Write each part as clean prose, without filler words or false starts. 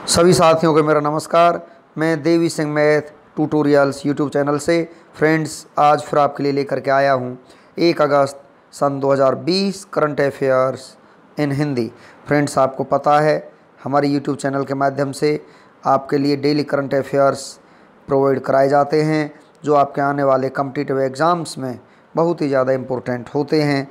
सभी साथियों को मेरा नमस्कार। मैं Devi Singh math tutorials YouTube channel से फ्रेंड्स आज फिर आपके लिए लेकर के आया हूँ 1 अगस्त सन 2020 current affairs in Hindi. Friends आपको पता है हमारे यूट्यूब चैनल के माध्यम से आपके लिए डेली करंट अफेयर्स प्रोवाइड कराए जाते हैं जो आपके आने वाले कॉम्पिटिटिव एग्ज़ाम्स में बहुत ही ज़्यादा इम्पोर्टेंट होते हैं।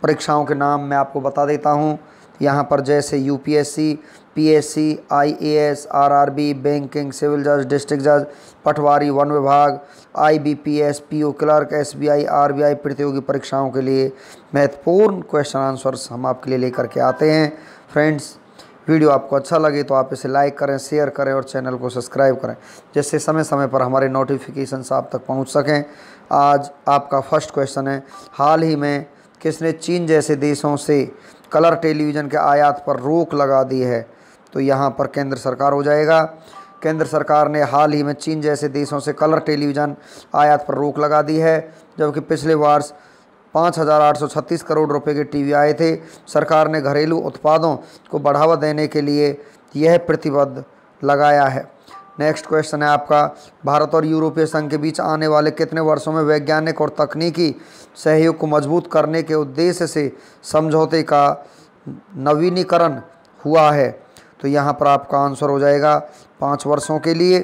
परीक्षाओं के नाम मैं आपको बता देता हूँ यहाँ पर, जैसे UPSC, PSC, IAS, RRB, banking, civil जज, डिस्ट्रिक्ट जज, पटवारी, वन विभाग, IBPS, PO clerk, SBI, RBI प्रतियोगी परीक्षाओं के लिए महत्वपूर्ण क्वेश्चन आंसर्स हम आपके लिए लेकर के आते हैं। फ्रेंड्स वीडियो आपको अच्छा लगे तो आप इसे लाइक करें, शेयर करें और चैनल को सब्सक्राइब करें जिससे समय समय पर हमारे नोटिफिकेशंस आप तक पहुंच सकें। आज आपका फर्स्ट क्वेश्चन है, हाल ही में किसने चीन जैसे देशों से कलर टेलीविज़न के आयात पर रोक लगा दी है? तो यहाँ पर केंद्र सरकार हो जाएगा। केंद्र सरकार ने हाल ही में चीन जैसे देशों से कलर टेलीविज़न आयात पर रोक लगा दी है, जबकि पिछले वर्ष 5,836 करोड़ रुपए के टीवी आए थे। सरकार ने घरेलू उत्पादों को बढ़ावा देने के लिए यह प्रतिबद्ध लगाया है। नेक्स्ट क्वेश्चन है आपका, भारत और यूरोपीय संघ के बीच आने वाले कितने वर्षों में वैज्ञानिक और तकनीकी सहयोग को मजबूत करने के उद्देश्य से समझौते का नवीनीकरण हुआ है? तो यहाँ पर आपका आंसर हो जाएगा 5 वर्षों के लिए।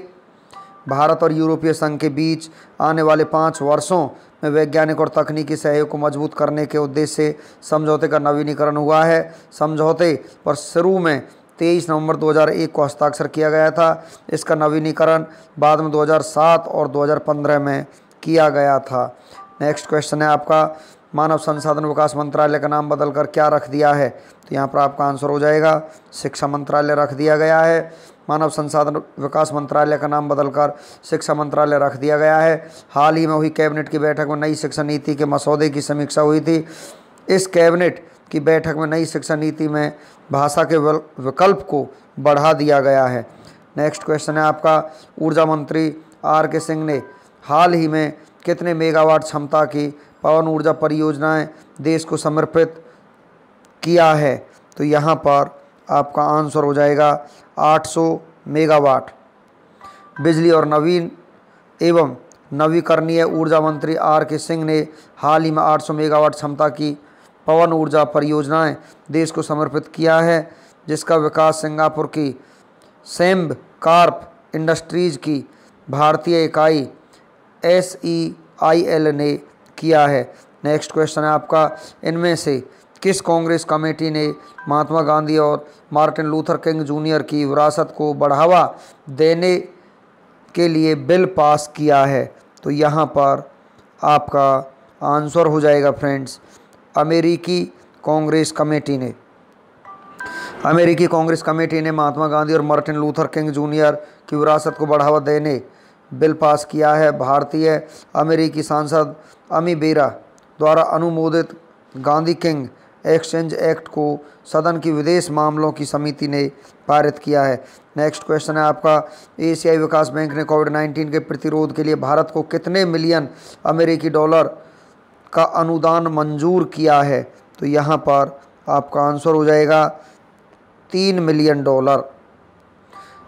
भारत और यूरोपीय संघ के बीच आने वाले 5 वर्षों में वैज्ञानिक और तकनीकी सहयोग को मजबूत करने के उद्देश्य से समझौते का नवीनीकरण हुआ है। समझौते पर शुरू में 23 नवंबर 2001 को हस्ताक्षर किया गया था। इसका नवीनीकरण बाद में 2007 और 2015 में किया गया था। नेक्स्ट क्वेश्चन है आपका, मानव संसाधन विकास मंत्रालय का नाम बदलकर क्या रख दिया है? तो यहाँ पर आपका आंसर हो जाएगा शिक्षा मंत्रालय रख दिया गया है। मानव संसाधन विकास मंत्रालय का नाम बदलकर शिक्षा मंत्रालय रख दिया गया है। हाल ही में हुई कैबिनेट की बैठक में नई शिक्षा नीति के मसौदे की समीक्षा हुई थी। इस कैबिनेट की बैठक में नई शिक्षा नीति में भाषा के विकल्प को बढ़ा दिया गया है। नेक्स्ट क्वेश्चन है आपका, ऊर्जा मंत्री आर के सिंह ने हाल ही में कितने मेगावाट क्षमता की पवन ऊर्जा परियोजनाएं देश को समर्पित किया है? तो यहाँ पर आपका आंसर हो जाएगा 800 मेगावाट। बिजली और नवीन एवं नवीकरणीय ऊर्जा मंत्री आर के सिंह ने हाल ही में 800 मेगावाट क्षमता की पवन ऊर्जा परियोजनाएं देश को समर्पित किया है, जिसका विकास सिंगापुर की सेम्ब कार्प इंडस्ट्रीज की भारतीय इकाई SEIL ने किया है। नेक्स्ट क्वेश्चन है आपका, इनमें से किस कांग्रेस कमेटी ने महात्मा गांधी और मार्टिन लूथर किंग जूनियर की विरासत को बढ़ावा देने के लिए बिल पास किया है? तो यहाँ पर आपका आंसर हो जाएगा फ्रेंड्स अमेरिकी कांग्रेस कमेटी ने। अमेरिकी कांग्रेस कमेटी ने महात्मा गांधी और मार्टिन लूथर किंग जूनियर की विरासत को बढ़ावा देने बिल पास किया है। भारतीय अमेरिकी सांसद अमी बेरा द्वारा अनुमोदित गांधी किंग एक्सचेंज एक्ट को सदन की विदेश मामलों की समिति ने पारित किया है। नेक्स्ट क्वेश्चन है आपका, एशियाई विकास बैंक ने कोविड-19 के प्रतिरोध के लिए भारत को कितने मिलियन अमेरिकी डॉलर का अनुदान मंजूर किया है? तो यहाँ पर आपका आंसर हो जाएगा $3 मिलियन।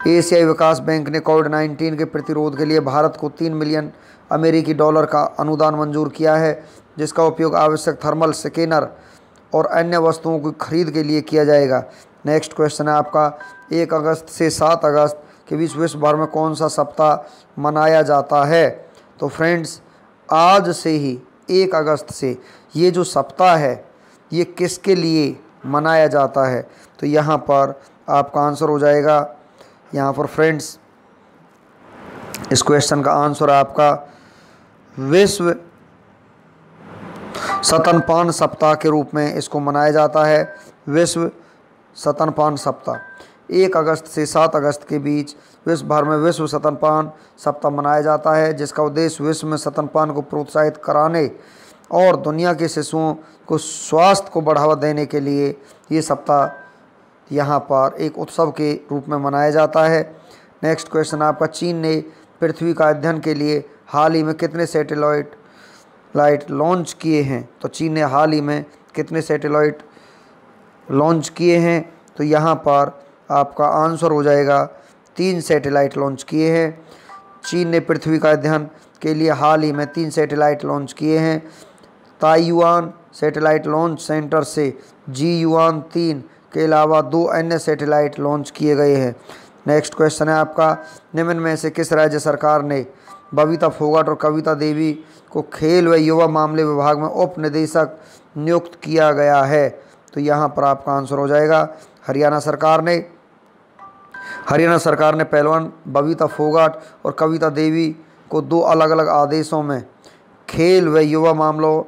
एशियाई विकास बैंक ने कोविड-19 के प्रतिरोध के लिए भारत को 3 मिलियन अमेरिकी डॉलर का अनुदान मंजूर किया है, जिसका उपयोग आवश्यक थर्मल स्कैनर और अन्य वस्तुओं की खरीद के लिए किया जाएगा। नेक्स्ट क्वेश्चन है आपका, 1 अगस्त से 7 अगस्त के बीच विश्व भर में कौन सा सप्ताह मनाया जाता है? तो फ्रेंड्स आज से ही 1 अगस्त से ये जो सप्ताह है ये किसके लिए मनाया जाता है? तो यहाँ पर आपका आंसर हो जाएगा, यहाँ पर फ्रेंड्स इस क्वेश्चन का आंसर आपका विश्व स्तनपान सप्ताह के रूप में इसको मनाया जाता है। विश्व स्तनपान सप्ताह 1 अगस्त से 7 अगस्त के बीच विश्व भर में विश्व स्तनपान सप्ताह मनाया जाता है, जिसका उद्देश्य विश्व में स्तनपान को प्रोत्साहित कराने और दुनिया के शिशुओं को स्वास्थ्य को बढ़ावा देने के लिए ये सप्ताह यहाँ पर एक उत्सव के रूप में मनाया जाता है। नेक्स्ट क्वेश्चन आपका, चीन ने पृथ्वी का अध्ययन के लिए हाल ही में कितने सैटेलाइट लॉन्च किए हैं? तो चीन ने हाल ही में कितने सैटेलाइट लॉन्च किए हैं? तो यहाँ पर आपका आंसर हो जाएगा 3 सैटेलाइट लॉन्च किए हैं। चीन ने पृथ्वी का अध्ययन के लिए हाल ही में 3 सैटेलाइट लॉन्च किए हैं। ताइयुआन सैटेलाइट लॉन्च सेंटर से Jiuan-3 के अलावा 2 अन्य सैटेलाइट लॉन्च किए गए हैं। नेक्स्ट क्वेश्चन है आपका, निम्न में से किस राज्य सरकार ने बबीता फोगाट और कविता देवी को खेल व युवा मामले विभाग में उप निदेशक नियुक्त किया गया है? तो यहाँ पर आपका आंसर हो जाएगा हरियाणा सरकार ने पहलवान बबीता फोगाट और कविता देवी को 2 अलग अलग आदेशों में खेल व युवा मामलों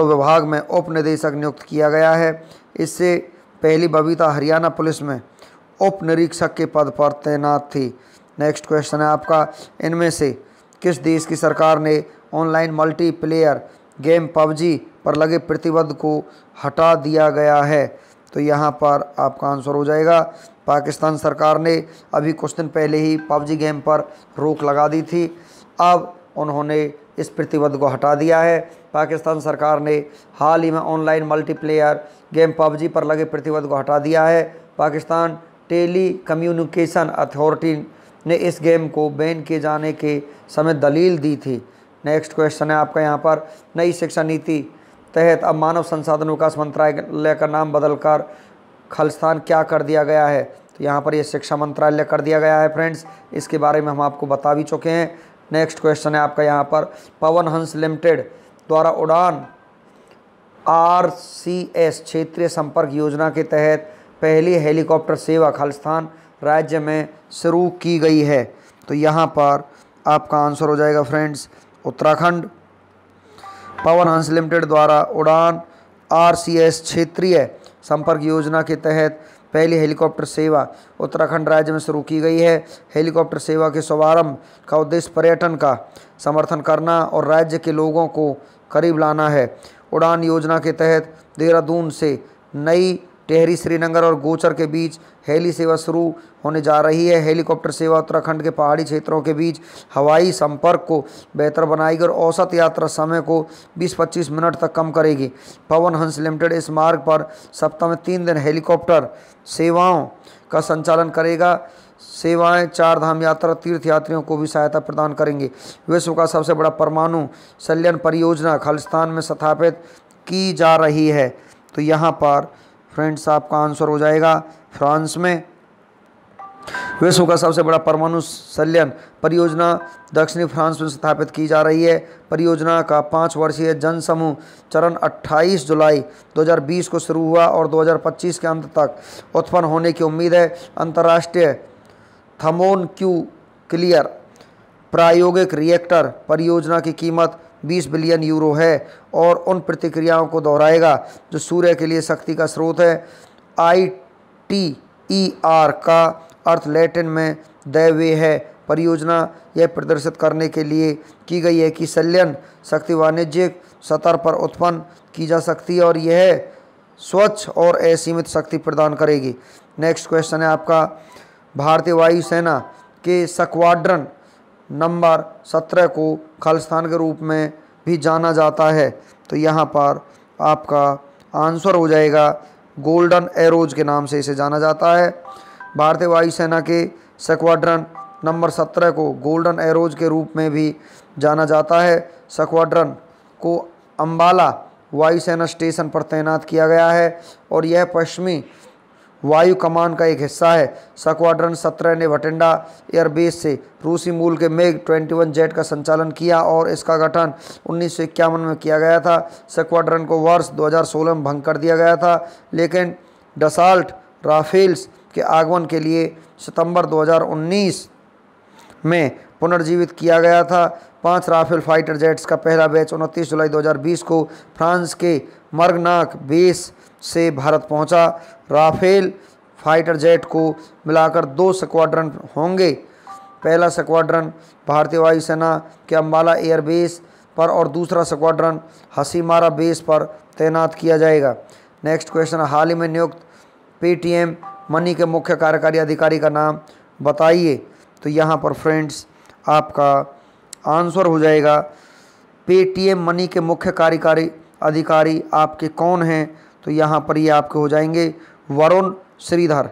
विभाग में उप निदेशक नियुक्त किया गया है। इससे पहली बबीता हरियाणा पुलिस में उप निरीक्षक के पद पर तैनात थी। नेक्स्ट क्वेश्चन है आपका, इनमें से किस देश की सरकार ने ऑनलाइन मल्टीप्लेयर गेम पबजी पर लगे प्रतिबंध को हटा दिया गया है? तो यहाँ पर आपका आंसर हो जाएगा पाकिस्तान सरकार ने अभी कुछ दिन पहले ही पबजी गेम पर रोक लगा दी थी। अब उन्होंने इस प्रतिबंध को हटा दिया है। पाकिस्तान सरकार ने हाल ही में ऑनलाइन मल्टीप्लेयर गेम पबजी पर लगे प्रतिबंध को हटा दिया है। पाकिस्तान टेली कम्युनिकेशन अथॉरिटी ने इस गेम को बैन किए जाने के समय दलील दी थी। नेक्स्ट क्वेश्चन है आपका यहाँ पर, नई शिक्षा नीति तहत अब मानव संसाधन विकास मंत्रालय का नाम बदलकर खालिस्तान क्या कर दिया गया है? तो यहाँ पर यह शिक्षा मंत्रालय कर दिया गया है फ्रेंड्स, इसके बारे में हम आपको बता भी चुके हैं। नेक्स्ट क्वेश्चन है आपका यहाँ पर, पवन हंस लिमिटेड द्वारा उड़ान RCS क्षेत्रीय संपर्क योजना के तहत पहली हेलीकॉप्टर सेवा खालिस्तान राज्य में शुरू की गई है। तो यहाँ पर आपका आंसर हो जाएगा फ्रेंड्स उत्तराखंड। पवन हंस लिमिटेड द्वारा उड़ान RCS क्षेत्रीय संपर्क योजना के तहत पहली हेलीकॉप्टर सेवा उत्तराखंड राज्य में शुरू की गई है। हेलीकॉप्टर सेवा के शुभारंभ का उद्देश्य पर्यटन का समर्थन करना और राज्य के लोगों को करीब लाना है। उड़ान योजना के तहत देहरादून से नई टिहरी, श्रीनगर और गोचर के बीच हेली सेवा शुरू होने जा रही है। हेलीकॉप्टर सेवा उत्तराखंड के पहाड़ी क्षेत्रों के बीच हवाई संपर्क को बेहतर बनाएगी और औसत यात्रा समय को 20-25 मिनट तक कम करेगी। पवन हंस लिमिटेड इस मार्ग पर सप्ताह में 3 दिन हेलीकॉप्टर सेवाओं का संचालन करेगा। सेवाएं 4 धाम यात्रा तीर्थ यात्रियों को भी सहायता प्रदान करेंगी। विश्व का सबसे बड़ा परमाणु संयंत्र परियोजना खालिस्तान में स्थापित की जा रही है। तो यहाँ पर फ्रेंड्स आपका आंसर हो जाएगा फ्रांस में। विश्व का सबसे बड़ा परमाणु संयंत्र परियोजना दक्षिणी फ्रांस में स्थापित की जा रही है। परियोजना का 5 वर्षीय जनसमूह चरण 28 जुलाई 2020 को शुरू हुआ और 2025 के अंत तक उत्पन्न होने की उम्मीद है। अंतर्राष्ट्रीय थर्मोन्यूक्लियर प्रायोगिक रिएक्टर परियोजना की कीमत 20 बिलियन यूरो है और उन प्रतिक्रियाओं को दोहराएगा जो सूर्य के लिए शक्ति का स्रोत है। ITER का अर्थ लैटिन में दैवे है। परियोजना यह प्रदर्शित करने के लिए की गई है कि संयंत्र शक्ति वाणिज्यिक स्तर पर उत्पन्न की जा सकती है और यह स्वच्छ और असीमित शक्ति प्रदान करेगी। नेक्स्ट क्वेश्चन है आपका, भारतीय वायुसेना के स्क्वाड्रन नंबर 17 को खालिस्तान के रूप में भी जाना जाता है। तो यहाँ पर आपका आंसर हो जाएगा गोल्डन एरोज के नाम से इसे जाना जाता है। भारतीय वायुसेना के स्क्वाड्रन नंबर 17 को गोल्डन एरोज के रूप में भी जाना जाता है। स्क्वाड्रन को अंबाला वायुसेना स्टेशन पर तैनात किया गया है और यह पश्चिमी वायु कमान का एक हिस्सा है। स्क्वाड्रन 17 ने भटिंडा एयरबेस से रूसी मूल के MiG-21 जेट का संचालन किया और इसका गठन 1951 में किया गया था। स्क्वाड्रन को वर्ष 2016 में भंग कर दिया गया था, लेकिन डसाल्ट राफेल्स के आगमन के लिए सितंबर 2019 में पुनर्जीवित किया गया था। 5 राफेल फाइटर जेट्स का पहला बैच 29 जुलाई 2020 को फ्रांस के मर्गनाक बेस से भारत पहुंचा। राफेल फाइटर जेट को मिलाकर 2 स्क्वाड्रन होंगे। पहला स्क्वाड्रन भारतीय वायुसेना के अंबाला एयरबेस पर और दूसरा स्क्वाड्रन हसीमारा बेस पर तैनात किया जाएगा। नेक्स्ट क्वेश्चन, हाल ही में नियुक्त पेटीएम मनी के मुख्य कार्यकारी अधिकारी का नाम बताइए। तो यहाँ पर फ्रेंड्स आपका आंसर हो जाएगा पेटीएम मनी के मुख्य कार्यकारी अधिकारी आपके कौन हैं? तो यहाँ पर ये आपके हो जाएंगे वरुण श्रीधर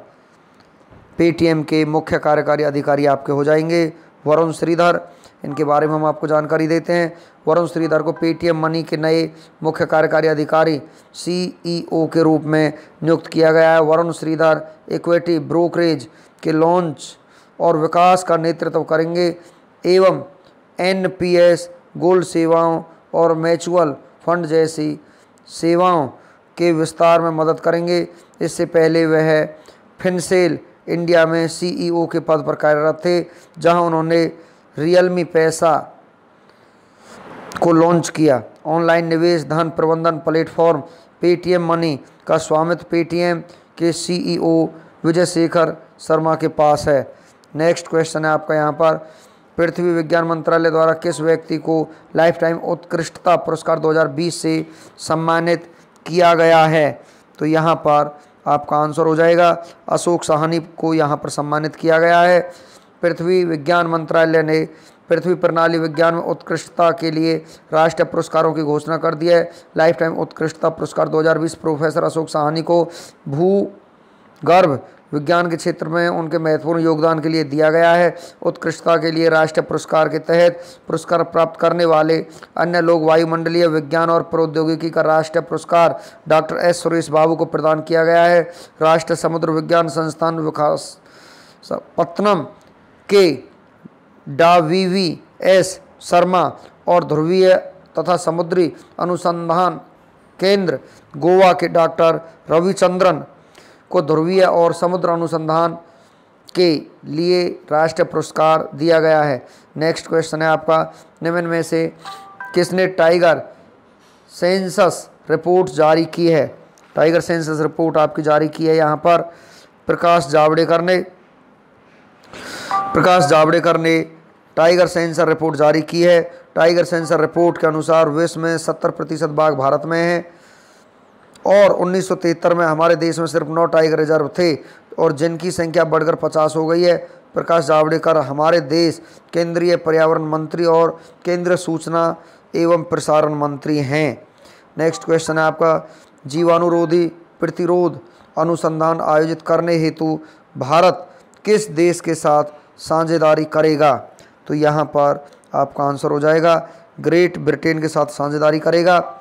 पेटीएम के मुख्य कार्यकारी अधिकारी आपके हो जाएंगे। वरुण श्रीधर, इनके बारे में हम आपको जानकारी देते हैं। वरुण श्रीधर को पेटीएम मनी के नए मुख्य कार्यकारी अधिकारी सीईओ के रूप में नियुक्त किया गया है। वरुण श्रीधर इक्विटी ब्रोकरेज के लॉन्च और विकास का नेतृत्व करेंगे एवं एनपीएस गोल्ड सेवाओं और म्यूचुअल फंड जैसी सेवाओं के विस्तार में मदद करेंगे। इससे पहले वह फिनसेल इंडिया में सीईओ के पद पर कार्यरत थे, जहां उन्होंने रियलमी पैसा को लॉन्च किया। ऑनलाइन निवेश धन प्रबंधन प्लेटफॉर्म पेटीएम मनी का स्वामित्व पेटीएम के सीईओ विजय शेखर शर्मा के पास है। नेक्स्ट क्वेश्चन है आपका यहाँ पर, पृथ्वी विज्ञान मंत्रालय द्वारा किस व्यक्ति को लाइफ टाइम उत्कृष्टता पुरस्कार 2020 से सम्मानित किया गया है? तो यहाँ पर आपका आंसर हो जाएगा अशोक साहनी को यहाँ पर सम्मानित किया गया है। पृथ्वी विज्ञान मंत्रालय ने पृथ्वी प्रणाली विज्ञान में उत्कृष्टता के लिए राष्ट्रीय पुरस्कारों की घोषणा कर दी है। लाइफ टाइम उत्कृष्टता पुरस्कार 2020 प्रोफेसर अशोक साहनी को भूगर्भ विज्ञान के क्षेत्र में उनके महत्वपूर्ण योगदान के लिए दिया गया है। उत्कृष्टता के लिए राष्ट्रीय पुरस्कार के तहत पुरस्कार प्राप्त करने वाले अन्य लोग वायुमंडलीय विज्ञान और प्रौद्योगिकी का राष्ट्रीय पुरस्कार डॉक्टर एस सुरेश बाबू को प्रदान किया गया है। राष्ट्रीय समुद्र विज्ञान संस्थान विशाखापत्तनम के डा.वी.वी.एस. शर्मा और ध्रुवीय तथा समुद्री अनुसंधान केंद्र गोवा के डॉक्टर रविचंद्रन को ध्रुवीय और समुद्र अनुसंधान के लिए राष्ट्रीय पुरस्कार दिया गया है। नेक्स्ट क्वेश्चन है आपका, निम्न में से किसने टाइगर सेंसस रिपोर्ट जारी की है? टाइगर सेंसस रिपोर्ट आपकी जारी की है यहाँ पर प्रकाश जावड़ेकर ने टाइगर सेंसर रिपोर्ट जारी की है। टाइगर सेंसर रिपोर्ट के अनुसार विश्व में 70% बाघ भारत में हैं और 1973 में हमारे देश में सिर्फ 9 टाइगर रिजर्व थे और जिनकी संख्या बढ़कर 50 हो गई है। प्रकाश जावड़ेकर हमारे देश केंद्रीय पर्यावरण मंत्री और केंद्रीय सूचना एवं प्रसारण मंत्री हैं। नेक्स्ट क्वेश्चन है आपका, जीवाणुरोधी प्रतिरोध अनुसंधान आयोजित करने हेतु भारत किस देश के साथ साझेदारी करेगा? तो यहाँ पर आपका आंसर हो जाएगा ग्रेट ब्रिटेन के साथ साझेदारी करेगा।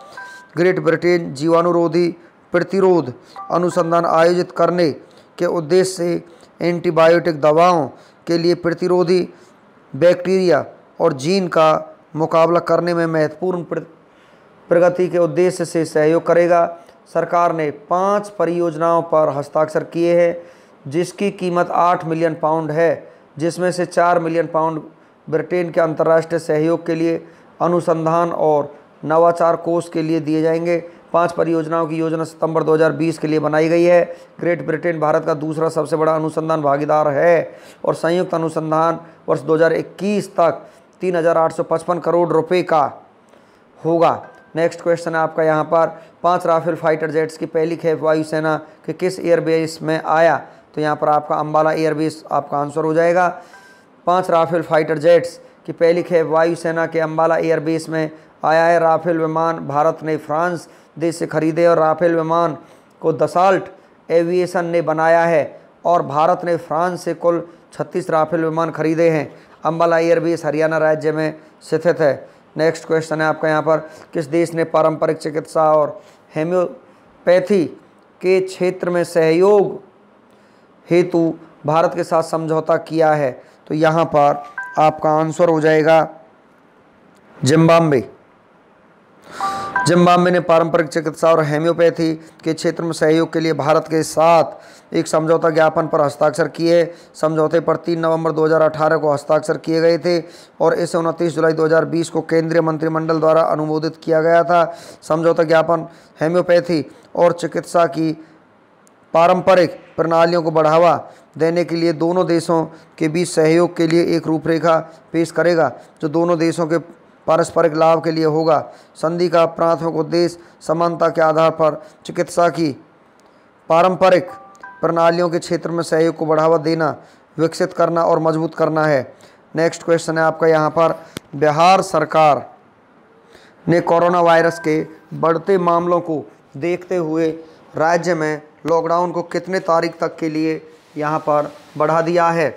ग्रेट ब्रिटेन जीवाणुरोधी प्रतिरोध अनुसंधान आयोजित करने के उद्देश्य से एंटीबायोटिक दवाओं के लिए प्रतिरोधी बैक्टीरिया और जीन का मुकाबला करने में महत्वपूर्ण प्रगति के उद्देश्य से सहयोग करेगा। सरकार ने 5 परियोजनाओं पर हस्ताक्षर किए हैं जिसकी कीमत 8 मिलियन पाउंड है, जिसमें से 4 मिलियन पाउंड ब्रिटेन के अंतर्राष्ट्रीय सहयोग के लिए अनुसंधान और नवाचार कोष के लिए दिए जाएंगे। 5 परियोजनाओं की योजना सितंबर 2020 के लिए बनाई गई है। ग्रेट ब्रिटेन भारत का दूसरा सबसे बड़ा अनुसंधान भागीदार है और संयुक्त अनुसंधान वर्ष 2021 तक 3,855 करोड़ रुपए का होगा। नेक्स्ट क्वेश्चन है आपका यहाँ पर, 5 राफेल फाइटर जेट्स की पहली खेप वायुसेना के किस एयरबेस में आया? तो यहाँ पर आपका अंबाला एयरबेस आपका आंसर हो जाएगा। 5 राफेल फाइटर जेट्स की पहली खेप वायुसेना के अंबाला एयरबेस में आया है। राफेल विमान भारत ने फ्रांस देश से खरीदे और राफेल विमान को दसाल्ट एविएशन ने बनाया है और भारत ने फ्रांस से कुल 36 राफेल विमान खरीदे हैं। अंबाला एयरबेस हरियाणा राज्य में स्थित है। नेक्स्ट क्वेश्चन है आपका यहाँ पर, किस देश ने पारंपरिक चिकित्सा और होम्योपैथी के क्षेत्र में सहयोग हेतु भारत के साथ समझौता किया है? तो यहाँ पर आपका आंसर हो जाएगा जिम्बाब्वे। जिम्बाब्वे ने पारंपरिक चिकित्सा और होम्योपैथी के क्षेत्र में सहयोग के लिए भारत के साथ एक समझौता ज्ञापन पर हस्ताक्षर किए। समझौते पर 3 नवंबर 2018 को हस्ताक्षर किए गए थे और इसे 29 जुलाई 2020 को केंद्रीय मंत्रिमंडल द्वारा अनुमोदित किया गया था। समझौता ज्ञापन होम्योपैथी और चिकित्सा की पारंपरिक प्रणालियों को बढ़ावा देने के लिए दोनों देशों के बीच सहयोग के लिए एक रूपरेखा पेश करेगा जो दोनों देशों के पारस्परिक लाभ के लिए होगा। संधि का प्राथमिक उद्देश्य समानता के आधार पर चिकित्सा की पारंपरिक प्रणालियों के क्षेत्र में सहयोग को बढ़ावा देना, विकसित करना और मजबूत करना है। नेक्स्ट क्वेश्चन है आपका यहाँ पर, बिहार सरकार ने कोरोना वायरस के बढ़ते मामलों को देखते हुए राज्य में लॉकडाउन को कितने तारीख तक के लिए यहाँ पर बढ़ा दिया है?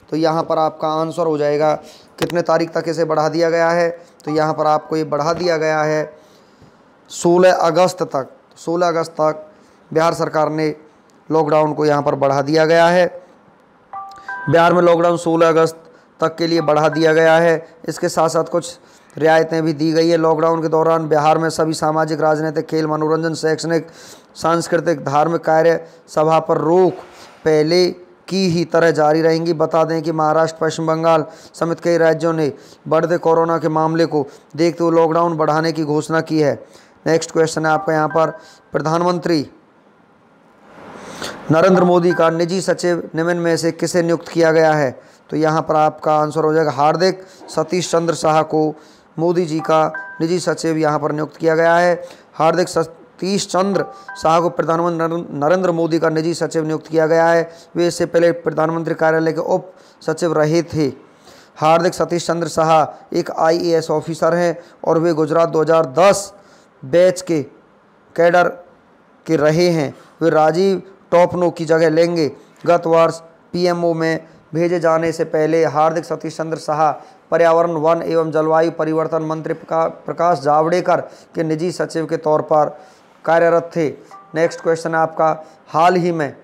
तो यहाँ पर आपका आंसर हो जाएगा कितने तारीख तक इसे बढ़ा दिया गया है। तो यहाँ पर आपको ये बढ़ा दिया गया है 16 अगस्त तक। 16 अगस्त तक बिहार सरकार ने लॉकडाउन को यहाँ पर बढ़ा दिया गया है। बिहार में लॉकडाउन 16 अगस्त तक के लिए बढ़ा दिया गया है। इसके साथ साथ कुछ रियायतें भी दी गई है। लॉकडाउन के दौरान बिहार में सभी सामाजिक, राजनीतिक, खेल, मनोरंजन, शैक्षणिक, सांस्कृतिक, धार्मिक कार्य सभा पर रोक पहले की ही तरह जारी रहेंगी। बता दें कि महाराष्ट्र, पश्चिम बंगाल समेत कई राज्यों ने बढ़ते कोरोना के मामले को देखते हुए लॉकडाउन बढ़ाने की घोषणा की है। नेक्स्ट क्वेश्चन है आपका यहाँ पर, प्रधानमंत्री नरेंद्र मोदी का निजी सचिव निम्न में से किसे नियुक्त किया गया है? तो यहाँ पर आपका आंसर हो जाएगा हार्दिक सतीश चंद्र शाह को मोदी जी का निजी सचिव यहाँ पर नियुक्त किया गया है। हार्दिक सतीश चंद्र शाह को प्रधानमंत्री नरेंद्र मोदी का निजी सचिव नियुक्त किया गया है। वे इससे पहले प्रधानमंत्री कार्यालय के उप सचिव रहे थे। हार्दिक सतीश चंद्र शाह एक IAS ऑफिसर हैं और वे गुजरात 2010 बैच के कैडर के रहे हैं। वे राजीव टोपनो की जगह लेंगे। गत वर्ष PMO में भेजे जाने से पहले हार्दिक सतीश चंद्र शाह पर्यावरण, वन एवं जलवायु परिवर्तन मंत्री प्रकाश जावड़ेकर के निजी सचिव के तौर पर कार्यरत थे। नेक्स्ट क्वेश्चन है आपका, हाल ही में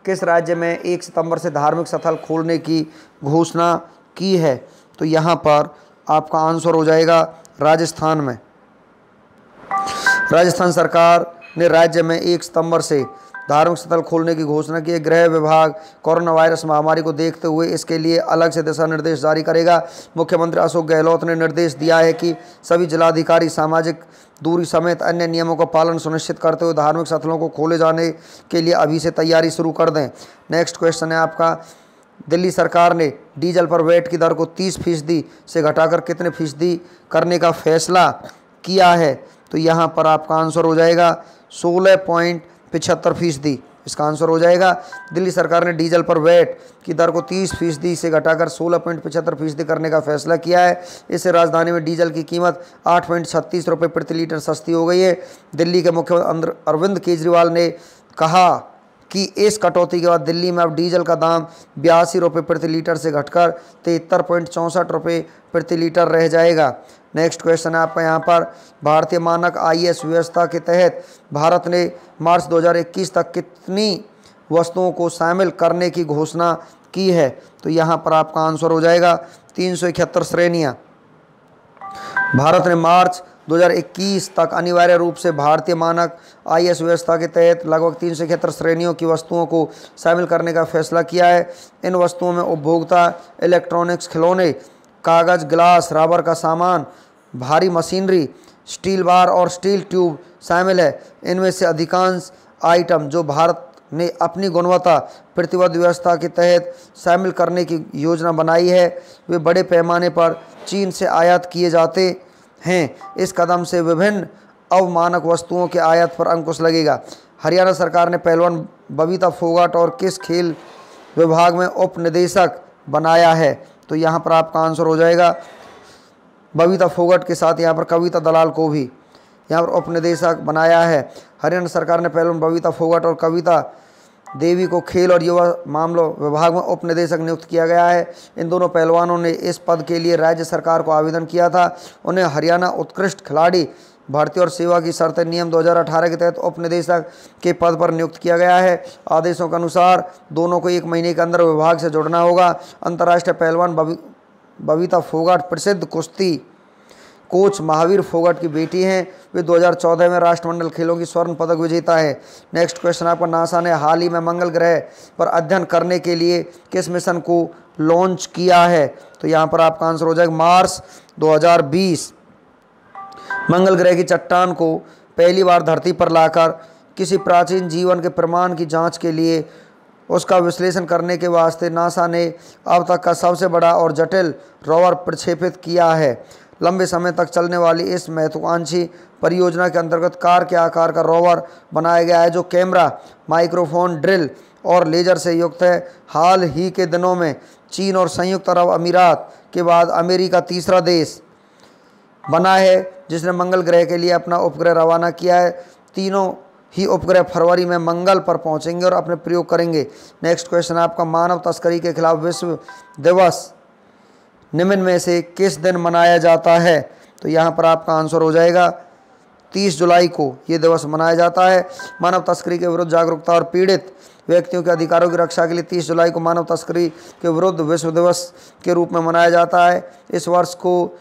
किस राज्य में 1 सितंबर से धार्मिक स्थल खोलने की घोषणा की है? तो यहाँ पर आपका आंसर हो जाएगा राजस्थान में। राजस्थान सरकार ने राज्य में 1 सितंबर से धार्मिक स्थल खोलने की घोषणा की है। गृह विभाग कोरोना वायरस महामारी को देखते हुए इसके लिए अलग से दिशा निर्देश जारी करेगा। मुख्यमंत्री अशोक गहलोत ने निर्देश दिया है कि सभी जिलाधिकारी सामाजिक दूरी समेत अन्य नियमों का पालन सुनिश्चित करते हुए धार्मिक स्थलों को खोले जाने के लिए अभी से तैयारी शुरू कर दें। नेक्स्ट क्वेश्चन है आपका, दिल्ली सरकार ने डीजल पर वैट की दर को 30% से घटाकर कितने फीसदी करने का फैसला किया है? तो यहाँ पर आपका आंसर हो जाएगा 16.75%। इसका आंसर हो जाएगा दिल्ली सरकार ने डीजल पर वैट की दर को 30% से घटाकर 16.75% करने का फैसला किया है। इससे राजधानी में डीजल की कीमत 8.36 रुपये प्रति लीटर सस्ती हो गई है। दिल्ली के मुख्यमंत्री अरविंद केजरीवाल ने कहा कि इस कटौती के बाद दिल्ली में अब डीजल का दाम 82 रुपये प्रति लीटर से घटकर 73.64 रुपये प्रति लीटर रह जाएगा। नेक्स्ट क्वेश्चन है आपका यहाँ पर, भारतीय मानक IAS व्यवस्था के तहत भारत ने मार्च 2021 तक कितनी वस्तुओं को शामिल करने की घोषणा की है? तो यहाँ पर आपका आंसर हो जाएगा 371 श्रेणियाँ। भारत ने मार्च 2021 तक अनिवार्य रूप से भारतीय मानक IAS व्यवस्था के तहत लगभग 371 श्रेणियों की वस्तुओं को शामिल करने का फैसला किया है। इन वस्तुओं में उपभोक्ता इलेक्ट्रॉनिक्स, खिलौने, कागज़, ग्लास, रबर का सामान, भारी मशीनरी, स्टील बार और स्टील ट्यूब शामिल है। इनमें से अधिकांश आइटम जो भारत ने अपनी गुणवत्ता प्रतिबद्ध व्यवस्था के तहत शामिल करने की योजना बनाई है, वे बड़े पैमाने पर चीन से आयात किए जाते हैं। इस कदम से विभिन्न अवमानक वस्तुओं के आयात पर अंकुश लगेगा। हरियाणा सरकार ने पहलवान बबीता फोगाट और किस खेल विभाग में उप निदेशक बनाया है? तो यहाँ पर आपका आंसर हो जाएगा बबीता फोगाट के साथ यहाँ पर कविता दलाल को भी यहाँ पर उप निदेशक बनाया है। हरियाणा सरकार ने पहलवान बबीता फोगाट और कविता देवी को खेल और युवा मामलों विभाग में उप निदेशक नियुक्त किया गया है। इन दोनों पहलवानों ने इस पद के लिए राज्य सरकार को आवेदन किया था। उन्हें हरियाणा उत्कृष्ट खिलाड़ी भर्ती और सेवा की शर्तें नियम 2018 के तहत उप निदेशक के पद पर नियुक्त किया गया है। आदेशों के अनुसार दोनों को 1 महीने के अंदर विभाग से जुड़ना होगा। अंतर्राष्ट्रीय पहलवान बबीता फोगाट प्रसिद्ध कुश्ती कोच महावीर फोगाट की बेटी हैं। वे 2014 में राष्ट्रमंडल खेलों की स्वर्ण पदक विजेता है। नेक्स्ट क्वेश्चन आपका, नासा ने हाल ही में मंगल ग्रह पर अध्ययन करने के लिए किस मिशन को लॉन्च किया है? तो यहाँ पर आपका आंसर हो जाएगा मार्स 2020। मंगल ग्रह की चट्टान को पहली बार धरती पर लाकर किसी प्राचीन जीवन के प्रमाण की जांच के लिए उसका विश्लेषण करने के वास्ते नासा ने अब तक का सबसे बड़ा और जटिल रोवर प्रक्षेपित किया है। लंबे समय तक चलने वाली इस महत्वाकांक्षी परियोजना के अंतर्गत कार के आकार का रोवर बनाया गया है, जो कैमरा, माइक्रोफोन, ड्रिल और लेजर से युक्त है। हाल ही के दिनों में चीन और संयुक्त अरब अमीरात के बाद अमेरिका तीसरा देश बना है जिसने मंगल ग्रह के लिए अपना उपग्रह रवाना किया है। तीनों ही उपग्रह फरवरी में मंगल पर पहुंचेंगे और अपने प्रयोग करेंगे। नेक्स्ट क्वेश्चन है आपका, मानव तस्करी के खिलाफ विश्व दिवस निम्न में से किस दिन मनाया जाता है? तो यहाँ पर आपका आंसर हो जाएगा 30 जुलाई को ये दिवस मनाया जाता है। मानव तस्करी के विरुद्ध जागरूकता और पीड़ित व्यक्तियों के अधिकारों की रक्षा के लिए 30 जुलाई को मानव तस्करी के विरुद्ध विश्व दिवस के रूप में मनाया जाता है। इस वर्ष को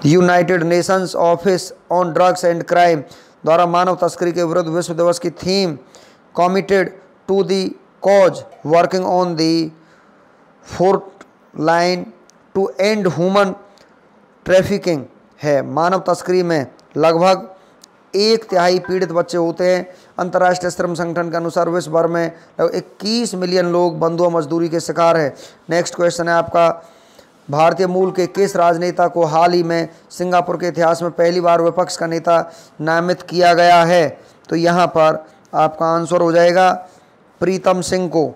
United Nations office on drugs and crime द्वारा मानव तस्करी के विरुद्ध विश्व दिवस की theme committed to the cause working on the fourth line to end human trafficking है। मानव तस्करी में लगभग 1/3 पीड़ित बच्चे होते हैं। अंतर्राष्ट्रीय श्रम संगठन के अनुसार विश्व भर में लगभग 21 मिलियन लोग बंधुआ मजदूरी के शिकार हैं। नेक्स्ट क्वेश्चन है आपका, भारतीय मूल के किस राजनेता को हाल ही में सिंगापुर के इतिहास में पहली बार विपक्ष का नेता नामित किया गया है? तो यहाँ पर आपका आंसर हो जाएगा प्रीतम सिंह को।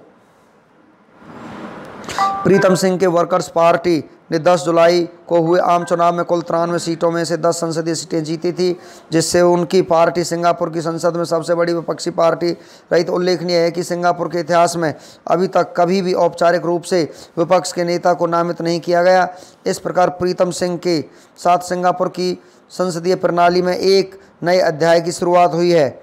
प्रीतम सिंह के वर्कर्स पार्टी ने 10 जुलाई को हुए आम चुनाव में कुल 93 सीटों में से 10 संसदीय सीटें जीती थी, जिससे उनकी पार्टी सिंगापुर की संसद में सबसे बड़ी विपक्षी पार्टी रही। तो उल्लेखनीय है कि सिंगापुर के इतिहास में अभी तक कभी भी औपचारिक रूप से विपक्ष के नेता को नामित नहीं किया गया। इस प्रकार प्रीतम सिंह के साथ सिंगापुर की संसदीय प्रणाली में एक नए अध्याय की शुरुआत हुई है।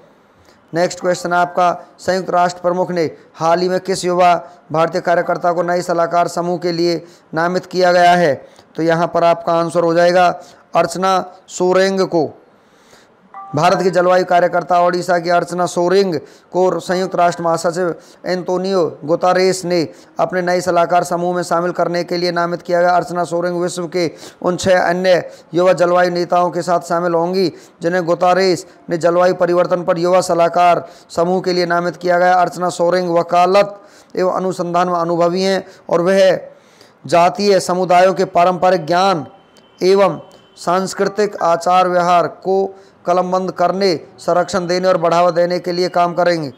नेक्स्ट क्वेश्चन आपका, संयुक्त राष्ट्र प्रमुख ने हाल ही में किस युवा भारतीय कार्यकर्ता को नए सलाहकार समूह के लिए नामित किया गया है? तो यहाँ पर आपका आंसर हो जाएगा अर्चना सोरेंग को। भारत के जलवायु कार्यकर्ता ओडिशा की अर्चना सोरेंग को संयुक्त राष्ट्र महासचिव एंटोनियो गुतारेस ने अपने नए सलाहकार समूह में शामिल करने के लिए नामित किया गया। अर्चना सोरेंग विश्व के उन 6 अन्य युवा जलवायु नेताओं के साथ शामिल होंगी जिन्हें गुतारेस ने जलवायु परिवर्तन पर युवा सलाहकार समूह के लिए नामित किया गया। अर्चना सोरेंग वकालत एवं अनुसंधान में अनुभवी हैं और वह जातीय समुदायों के पारंपरिक ज्ञान एवं सांस्कृतिक आचार व्यवहार को कलमबंद करने, संरक्षण देने और बढ़ावा देने के लिए काम करेंगे।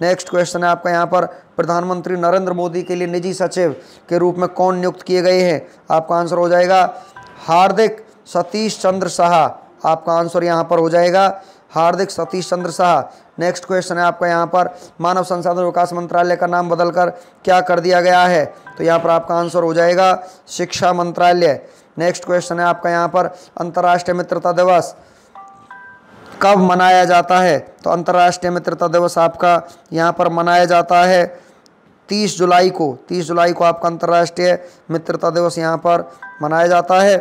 नेक्स्ट क्वेश्चन है आपका, यहाँ पर प्रधानमंत्री नरेंद्र मोदी के लिए निजी सचिव के रूप में कौन नियुक्त किए गए हैं? आपका आंसर हो जाएगा हार्दिक सतीश चंद्र शाह। आपका आंसर यहाँ पर हो जाएगा हार्दिक सतीश चंद्र शाह। नेक्स्ट क्वेश्चन है आपका, यहाँ पर मानव संसाधन विकास मंत्रालय का नाम बदलकर क्या कर दिया गया है? तो यहाँ पर आपका आंसर हो जाएगा शिक्षा मंत्रालय। नेक्स्ट क्वेश्चन है आपका, यहाँ पर अंतर्राष्ट्रीय मित्रता दिवस कब मनाया जाता है? तो अंतर्राष्ट्रीय मित्रता दिवस आपका यहाँ पर मनाया जाता है 30 जुलाई को। 30 जुलाई को आपका अंतर्राष्ट्रीय मित्रता दिवस यहाँ पर मनाया जाता है।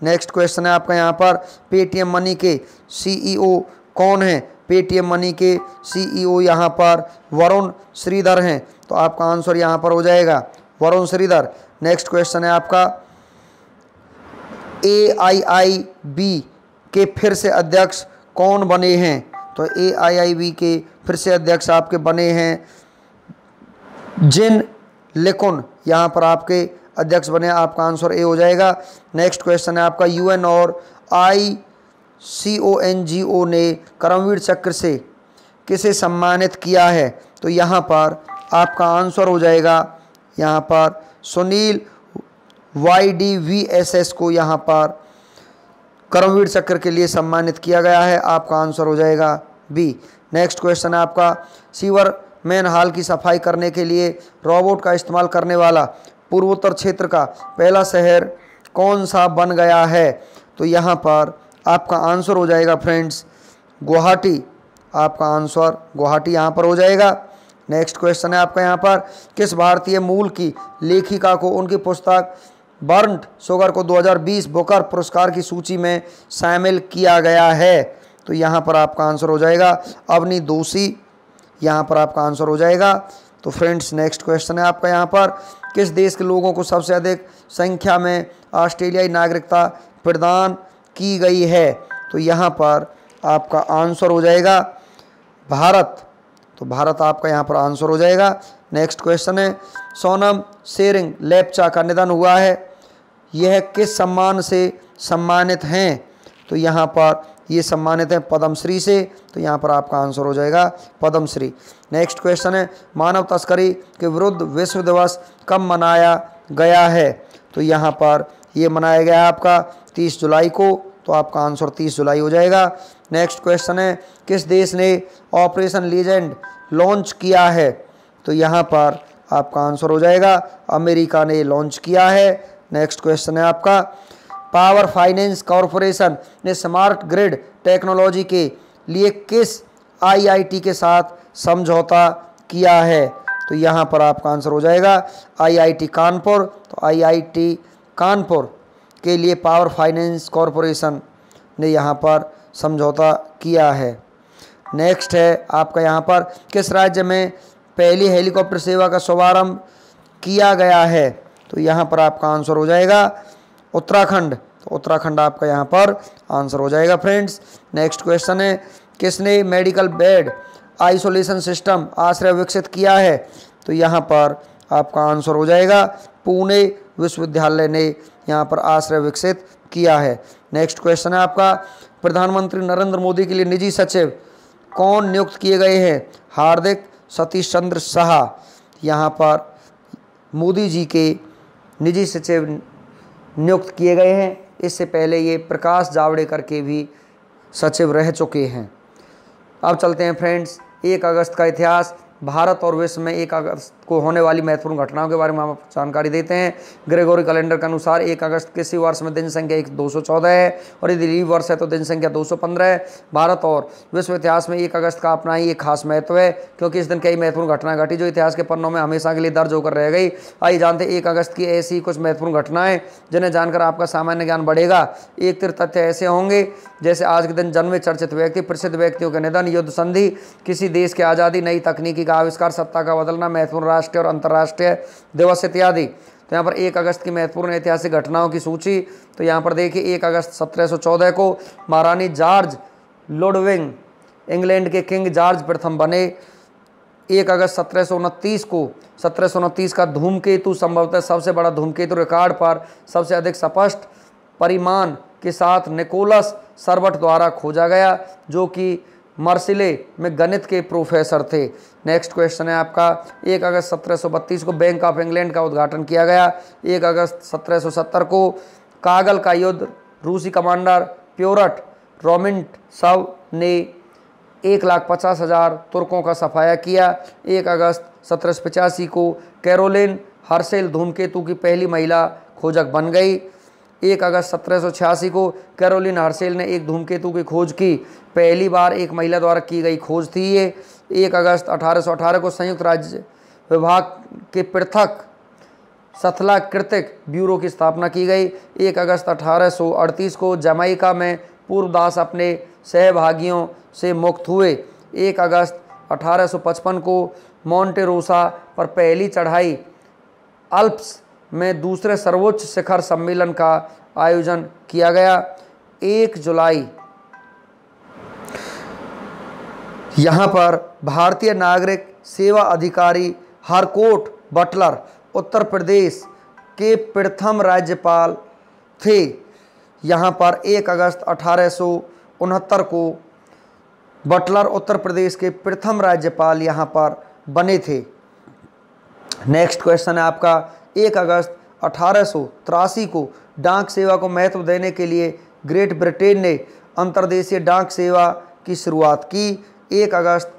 नेक्स्ट क्वेश्चन है आपका, यहाँ पर पेटीएम मनी के सीईओ कौन हैं? पेटीएम मनी के सीईओ यहाँ पर वरुण श्रीधर हैं। तो आपका आंसर यहाँ पर हो जाएगा वरुण श्रीधर। नेक्स्ट क्वेश्चन है आपका, AIIB के फिर से अध्यक्ष कौन बने हैं? तो AIIB के फिर से अध्यक्ष आपके बने हैं जिन लिकुन, यहाँ पर आपके अध्यक्ष बने। आपका आंसर ए हो जाएगा। नेक्स्ट क्वेश्चन है आपका, UN और ICONGO ने कर्मवीर चक्र से किसे सम्मानित किया है? तो यहाँ पर आपका आंसर हो जाएगा यहाँ पर सुनील YDVSS को यहाँ पर कर्मवीर चक्र के लिए सम्मानित किया गया है। आपका आंसर हो जाएगा बी। नेक्स्ट क्वेश्चन है आपका, सीवर मैन हाल की सफाई करने के लिए रोबोट का इस्तेमाल करने वाला पूर्वोत्तर क्षेत्र का पहला शहर कौन सा बन गया है? तो यहाँ पर आपका आंसर हो जाएगा फ्रेंड्स गुवाहाटी। आपका आंसर गुवाहाटी यहाँ पर हो जाएगा। नेक्स्ट क्वेश्चन है आपका, यहाँ पर किस भारतीय मूल की लेखिका को उनकी पुस्तक बर्न्ट शुगर को 2020 बुकर पुरस्कार की सूची में शामिल किया गया है? तो यहाँ पर आपका आंसर हो जाएगा अवनी दोषी। यहाँ पर आपका आंसर हो जाएगा। तो फ्रेंड्स नेक्स्ट क्वेश्चन है आपका, यहाँ पर किस देश के लोगों को सबसे अधिक संख्या में ऑस्ट्रेलियाई नागरिकता प्रदान की गई है? तो यहाँ पर आपका आंसर हो जाएगा भारत। तो भारत आपका यहाँ पर आंसर हो जाएगा। नेक्स्ट क्वेश्चन है, सोनम शेरिंग लेप्चा का निधन हुआ है, यह किस सम्मान से सम्मानित हैं? तो यहाँ पर ये सम्मानित हैं पद्मश्री से। तो यहाँ पर आपका आंसर हो जाएगा पद्मश्री। नेक्स्ट क्वेश्चन है, मानव तस्करी के विरुद्ध विश्व दिवस कब मनाया गया है? तो यहाँ पर ये मनाया गया आपका 30 जुलाई को। तो आपका आंसर 30 जुलाई हो जाएगा। नेक्स्ट क्वेश्चन है, किस देश ने ऑपरेशन लीजेंड लॉन्च किया है? तो यहाँ पर आपका आंसर हो जाएगा अमेरिका ने लॉन्च किया है। नेक्स्ट क्वेश्चन है आपका, पावर फाइनेंस कॉरपोरेशन ने स्मार्ट ग्रिड टेक्नोलॉजी के लिए किस आईआईटी के साथ समझौता किया है? तो यहाँ पर आपका आंसर हो जाएगा आईआईटी कानपुर। तो आईआईटी कानपुर के लिए पावर फाइनेंस कॉरपोरेशन ने यहाँ पर समझौता किया है। नेक्स्ट है आपका यहाँ पर, किस राज्य में पहली हेलीकॉप्टर सेवा का शुभारंभ किया गया है? तो यहाँ पर आपका आंसर हो जाएगा उत्तराखंड। तो उत्तराखंड आपका यहाँ पर आंसर हो जाएगा फ्रेंड्स। नेक्स्ट क्वेश्चन है, किसने मेडिकल बेड आइसोलेशन सिस्टम आश्रय विकसित किया है? तो यहाँ पर आपका आंसर हो जाएगा पुणे विश्वविद्यालय ने यहाँ पर आश्रय विकसित किया है। नेक्स्ट क्वेश्चन है आपका, प्रधानमंत्री नरेंद्र मोदी के लिए निजी सचिव कौन नियुक्त किए गए हैं? हार्दिक सतीश चंद्र शाह यहाँ पर मोदी जी के निजी सचिव नियुक्त किए गए हैं। इससे पहले ये प्रकाश जावड़ेकर के भी सचिव रह चुके हैं। अब चलते हैं फ्रेंड्स 1 अगस्त का इतिहास। भारत और विश्व में 1 अगस्त को होने वाली महत्वपूर्ण घटनाओं के बारे में हम आपको जानकारी देते हैं। ग्रेगोरी कैलेंडर के अनुसार 1 अगस्त किसी वर्ष में दिन संख्या 214 है और यदि लीप वर्ष है तो दिन संख्या 215 है। भारत और विश्व इतिहास में 1 अगस्त का अपना ही एक खास महत्व है, क्योंकि इस दिन कई महत्वपूर्ण घटनाएं घटी जो इतिहास के पन्नों में हमेशा के लिए दर्ज होकर रह गई। आइए जानते हैं 1 अगस्त की ऐसी कुछ महत्वपूर्ण घटनाएं जिन्हें जानकर आपका सामान्य ज्ञान बढ़ेगा। एक तिर तथ्य ऐसे होंगे जैसे आज के दिन जन्मे चर्चित व्यक्ति, प्रसिद्ध व्यक्तियों के निधन, युद्ध संधि, किसी देश की आज़ादी, नई तकनीकी का आविष्कार, सत्ता का बदलना, महत्वपूर्ण राष्ट्रीय और अंतर्राष्ट्रीय दिवस इत्यादि। तो यहाँ पर 1 अगस्त की महत्वपूर्ण ऐतिहासिक घटनाओं की सूची। तो यहाँ पर देखिए 1 अगस्त 1714 को महारानी जॉर्ज लुडविग इंग्लैंड के किंग जॉर्ज प्रथम बने। 1 अगस्त 1729 का धूमकेतु संभवतः सबसे बड़ा धूमकेतु रिकॉर्ड पर सबसे अधिक स्पष्ट परिमाण के साथ निकोलस सर्वट द्वारा खोजा गया, जो कि मर्सिले में गणित के प्रोफेसर थे। नेक्स्ट क्वेश्चन है आपका, 1 अगस्त 1732 को बैंक ऑफ इंग्लैंड का उद्घाटन किया गया। 1 अगस्त 1770 को कागल का युद्ध, रूसी कमांडर प्योरट रोमिंटसव ने 1,50,000 तुर्कों का सफाया किया। 1 अगस्त 1785 को कैरोलिन हर्शेल धूमकेतु की पहली महिला खोजक बन गई। 1 अगस्त 1786 को कैरोलिन हर्शेल ने एक धूमकेतु की खोज की। पहली बार एक महिला द्वारा की गई खोज थी ये। 1 अगस्त 1818 को संयुक्त राज्य विभाग के पृथक स्थलाकृतिक ब्यूरो की स्थापना की गई। 1 अगस्त 1838 को जमैका में पूर्वदास अपने सहभागियों से मुक्त हुए। 1 अगस्त 1855 को मोंटेरोसा पर पहली चढ़ाई, अल्प्स में दूसरे सर्वोच्च शिखर सम्मेलन का आयोजन किया गया। 1 जुलाई यहाँ पर भारतीय नागरिक सेवा अधिकारी हरकोट बटलर उत्तर प्रदेश के प्रथम राज्यपाल थे। यहाँ पर 1 अगस्त 1869 को बटलर उत्तर प्रदेश के प्रथम राज्यपाल यहाँ पर बने थे। नेक्स्ट क्वेश्चन है आपका, 1 अगस्त 1883 को डाक सेवा को महत्व देने के लिए ग्रेट ब्रिटेन ने अंतर्देशीय डाक सेवा की शुरुआत की। 1 अगस्त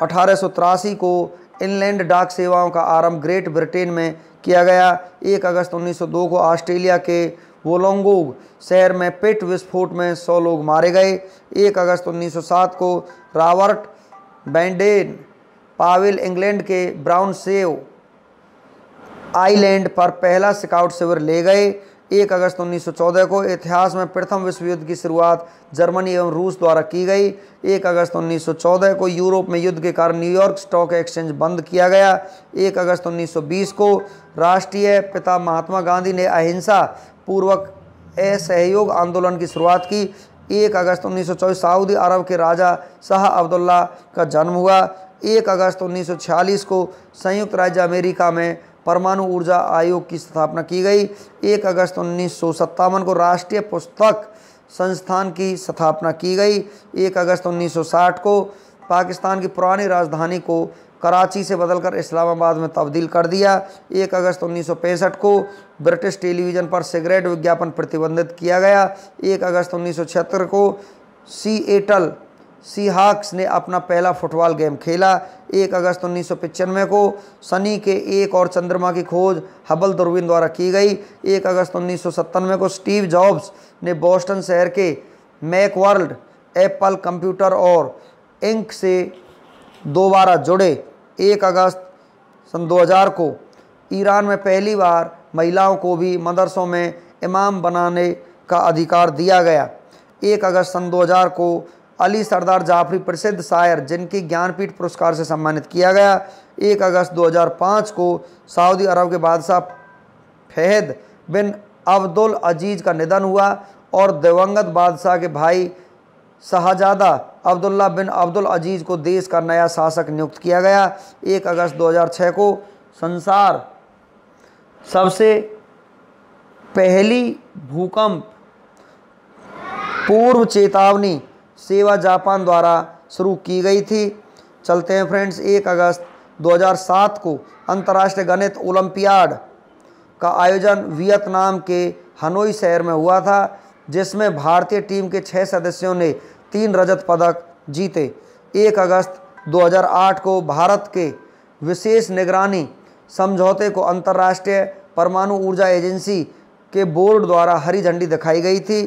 1883 को इनलैंड डाक सेवाओं का आरंभ ग्रेट ब्रिटेन में किया गया। 1 अगस्त 1902 को ऑस्ट्रेलिया के वोलोंगोग शहर में पिट विस्फोट में 100 लोग मारे गए। 1 अगस्त 1907 को रॉबर्ट बैंडेन पावेल इंग्लैंड के ब्राउनसेव आइलैंड पर पहला स्काउट शिविर ले गए। 1 अगस्त 1914 को इतिहास में प्रथम विश्व युद्ध की शुरुआत जर्मनी एवं रूस द्वारा की गई। 1 अगस्त 1914 को यूरोप में युद्ध के कारण न्यूयॉर्क स्टॉक एक्सचेंज बंद किया गया। 1 अगस्त 1920 को राष्ट्रीय पिता महात्मा गांधी ने अहिंसा पूर्वक असहयोग आंदोलन की शुरुआत की। 1 अगस्त 1924 सऊदी अरब के राजा शाह अब्दुल्ला का जन्म हुआ। 1 अगस्त 1946 को संयुक्त राज्य अमेरिका में परमाणु ऊर्जा आयोग की स्थापना की गई। 1 अगस्त 1957 को राष्ट्रीय पुस्तक संस्थान की स्थापना की गई। 1 अगस्त 1960 को पाकिस्तान की पुरानी राजधानी को कराची से बदलकर इस्लामाबाद में तब्दील कर दिया। 1 अगस्त 1965 को ब्रिटिश टेलीविज़न पर सिगरेट विज्ञापन प्रतिबंधित किया गया। 1 अगस्त 1976 को सिएटल सीहॉक्स ने अपना पहला फुटबॉल गेम खेला। 1 अगस्त 1995 को शनि के एक और चंद्रमा की खोज हबल दूरबीन द्वारा की गई। 1 अगस्त 1997 को स्टीव जॉब्स ने बोस्टन शहर के मैकवर्ल्ड एप्पल कंप्यूटर और इंक से दोबारा जुड़े। 1 अगस्त सन 2000 को ईरान में पहली बार महिलाओं को भी मदरसों में इमाम बनाने का अधिकार दिया गया। 1 अगस्त सन 2000 को अली सरदार जाफरी प्रसिद्ध शायर जिनकी ज्ञानपीठ पुरस्कार से सम्मानित किया गया। 1 अगस्त 2005 को सऊदी अरब के बादशाह फहद बिन अब्दुल अजीज़ का निधन हुआ और दिवंगत बादशाह के भाई शाहजादा अब्दुल्ला बिन अब्दुल अजीज़ को देश का नया शासक नियुक्त किया गया। 1 अगस्त 2006 को संसार सबसे पहली भूकंप पूर्व चेतावनी सेवा जापान द्वारा शुरू की गई थी। चलते हैं फ्रेंड्स, 1 अगस्त 2007 को अंतर्राष्ट्रीय गणित ओलंपियाड का आयोजन वियतनाम के हनोई शहर में हुआ था, जिसमें भारतीय टीम के 6 सदस्यों ने 3 रजत पदक जीते। 1 अगस्त 2008 को भारत के विशेष निगरानी समझौते को अंतर्राष्ट्रीय परमाणु ऊर्जा एजेंसी के बोर्ड द्वारा हरी झंडी दिखाई गई थी।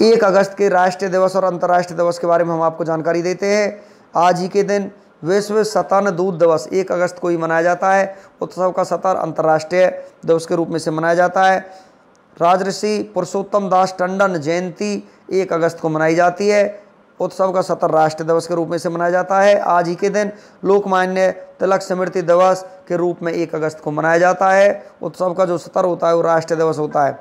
1 अगस्त के राष्ट्रीय दिवस और अंतर्राष्ट्रीय दिवस के बारे में हम आपको जानकारी देते हैं। आज ही के दिन विश्व स्तन दूध दिवस 1 अगस्त को ही मनाया जाता है। उत्सव का सत्र अंतर्राष्ट्रीय दिवस के रूप में से मनाया जाता है। राजर्षि पुरुषोत्तम दास टंडन जयंती 1 अगस्त को मनाई जाती है। उत्सव का सत्र राष्ट्रीय दिवस के रूप में से मनाया जाता है। आज ही के दिन लोकमान्य तिलक स्मृति दिवस के रूप में 1 अगस्त को मनाया जाता है। उत्सव का जो सत्र होता है वो राष्ट्रीय दिवस होता है।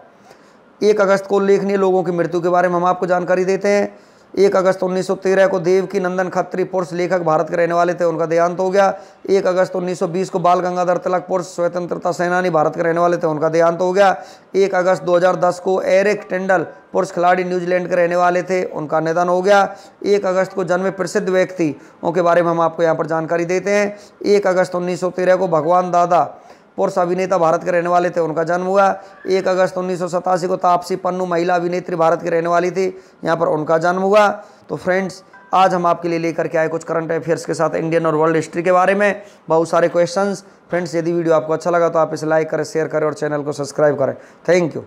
1 अगस्त को उल्लेखनीय लोगों की मृत्यु के बारे में हम आपको जानकारी देते हैं। 1 अगस्त 1913 को देवकी नंदन खत्री पुरुष लेखक भारत के रहने वाले थे, उनका देहांत हो गया। 1 अगस्त 1920 को बाल गंगाधर तिलक पुरुष स्वतंत्रता सेनानी भारत के रहने वाले थे, उनका देहांत हो गया। 1 अगस्त 2010 को एरिक टेंडल पुरुष खिलाड़ी न्यूजीलैंड के रहने वाले थे, उनका निधन हो गया। 1 अगस्त को जन्मे प्रसिद्ध व्यक्तियों के बारे में हम आपको यहाँ पर जानकारी देते हैं। 1 अगस्त 1913 को भगवान दादा पुरुष अभिनेता भारत के रहने वाले थे, उनका जन्म हुआ। 1 अगस्त 1987 को तापसी पन्नू महिला अभिनेत्री भारत की रहने वाली थी, यहाँ पर उनका जन्म हुआ। तो फ्रेंड्स, आज हम आपके लिए लेकर के आए कुछ करंट अफेयर्स के साथ इंडियन और वर्ल्ड हिस्ट्री के बारे में बहुत सारे क्वेश्चंस। फ्रेंड्स, यदि वीडियो आपको अच्छा लगा तो आप इसे लाइक करें, शेयर करें और चैनल को सब्सक्राइब करें। Thank you.